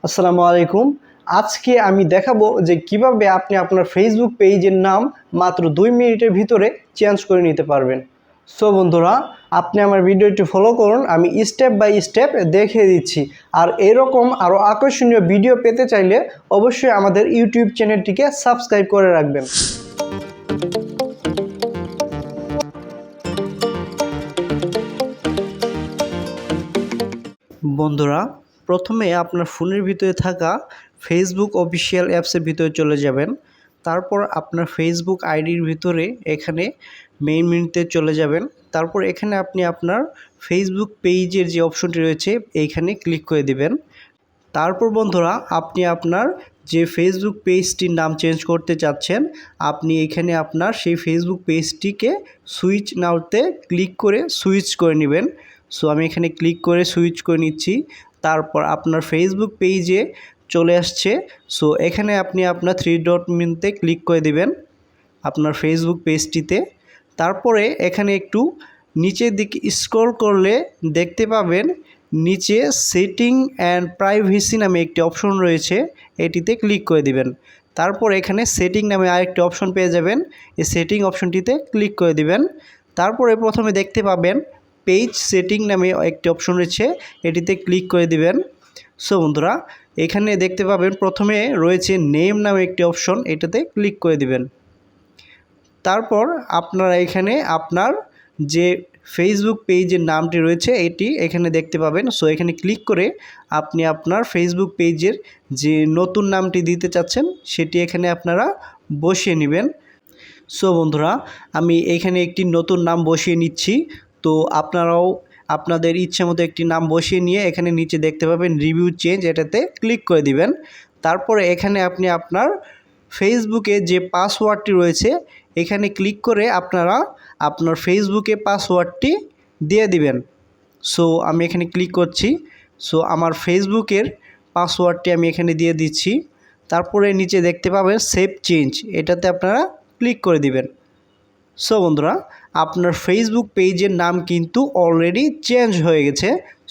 আসসালামু আলাইকুম। আজকে আমি দেখাবো যে কিভাবে আপনি আপনার ফেসবুক পেজের নাম মাত্র 2 মিনিটের ভিতরে চেঞ্জ করে নিতে পারবেন। সো বন্ধুরা, আপনি আমার ভিডিওটি ফলো করুন, আমি স্টেপ বাই স্টেপ দেখিয়ে দিচ্ছি। আর এরকম আরও আকর্ষণীয় ভিডিও পেতে চাইলে অবশ্যই আমাদের ইউটিউব চ্যানেলটিকে সাবস্ক্রাইব করে রাখবেন। বন্ধুরা, প্রথমে আপনার ফোনের ভিতরে থাকা ফেসবুক অফিসিয়াল অ্যাপসের ভিতরে চলে যাবেন। তারপর আপনার ফেসবুক আইডির ভিতরে এখানে মেইন মেনুতে চলে যাবেন। তারপর এখানে আপনি আপনার ফেসবুক পেজের যে অপশনটি রয়েছে এইখানে ক্লিক করে দিবেন। তারপর বন্ধুরা, আপনি আপনার যে ফেসবুক পেজটির নাম চেঞ্জ করতে চাচ্ছেন, আপনি এখানে আপনার সেই ফেসবুক পেজটিকে সুইচ নাওতে ক্লিক করে সুইচ করে নেবেন। সো আমি এখানে ক্লিক করে সুইচ করে নিচ্ছি। তারপর আপনার ফেসবুক পেজে চলে আসছে। সো এখানে আপনি আপনার 3 ডট মেনুতে ক্লিক করে দিবেন আপনার ফেসবুক পেজটিতে। তারপরে এখানে একটু নিচের দিকে স্ক্রল করলে দেখতে পাবেন নিচে সেটিং অ্যান্ড প্রাইভেসি নামে একটি অপশন রয়েছে, এটিতে ক্লিক করে দিবেন। তারপর এখানে সেটিং নামে আরেকটি অপশন পেয়ে যাবেন, এই সেটিং অপশনটিতে ক্লিক করে দিবেন। তারপরে প্রথমে দেখতে পাবেন পেজ সেটিং নামে একটি অপশন রয়েছে, এটিতে ক্লিক করে দিবেন। সো বন্ধুরা, এখানে দেখতে পাবেন প্রথমে রয়েছে নেম নামে একটি অপশন, এটাতে ক্লিক করে দিবেন। তারপর আপনারা এখানে আপনার যে ফেসবুক পেজের নামটি রয়েছে এটি এখানে দেখতে পাবেন। সো এখানে ক্লিক করে আপনি আপনার ফেসবুক পেজের যে নতুন নামটি দিতে চাচ্ছেন সেটি এখানে আপনারা বসিয়ে নেবেন। সো বন্ধুরা, আমি এখানে একটি নতুন নাম বসিয়ে নিচ্ছি। তো আপনারাও আপনাদের ইচ্ছে মতো একটি নাম বসিয়ে নিয়ে এখানে নিচে দেখতে পাবেন রিভিউ চেঞ্জ, এটাতে ক্লিক করে দিবেন। তারপরে এখানে আপনি আপনার ফেসবুকে যে পাসওয়ার্ডটি রয়েছে এখানে ক্লিক করে আপনারা আপনার ফেসবুকে পাসওয়ার্ডটি দিয়ে দিবেন। সো আমি এখানে ক্লিক করছি। সো আমার ফেসবুকের পাসওয়ার্ডটি আমি এখানে দিয়ে দিচ্ছি। তারপরে নিচে দেখতে পাবেন সেভ চেঞ্জ, এটাতে আপনারা ক্লিক করে দিবেন। সো বন্ধুরা, আপনার ফেসবুক পেজের নাম কিন্তু অলরেডি চেঞ্জ হয়ে গেছে।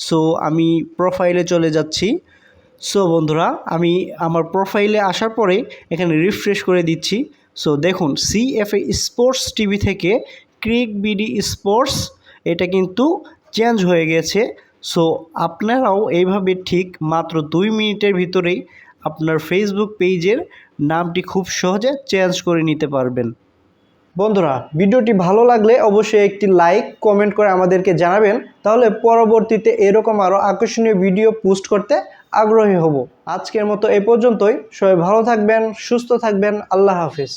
সো আমি প্রোফাইলে চলে যাচ্ছি। সো বন্ধুরা, আমি আমার প্রোফাইলে আসার পরে এখানে রিফ্রেশ করে দিচ্ছি। সো দেখুন CFA স্পোর্টস টিভি থেকে ক্রিক বিডি স্পোর্টস, এটা কিন্তু চেঞ্জ হয়ে গেছে। সো আপনারাও এইভাবে ঠিক মাত্র 2 মিনিটের ভিতরেই আপনার ফেসবুক পেজের নামটি খুব সহজে চেঞ্জ করে নিতে পারবেন। বন্ধুরা, ভিডিওটি ভালো লাগলে অবশ্যই একটি লাইক কমেন্ট করে আমাদেরকে জানাবেন, তাহলে পরবর্তীতে এরকম আরও আকর্ষণীয় ভিডিও পোস্ট করতে আগ্রহী হব। আজকের মতো এই পর্যন্তই। সবাই ভালো থাকবেন, সুস্থ থাকবেন। আল্লাহ হাফিজ।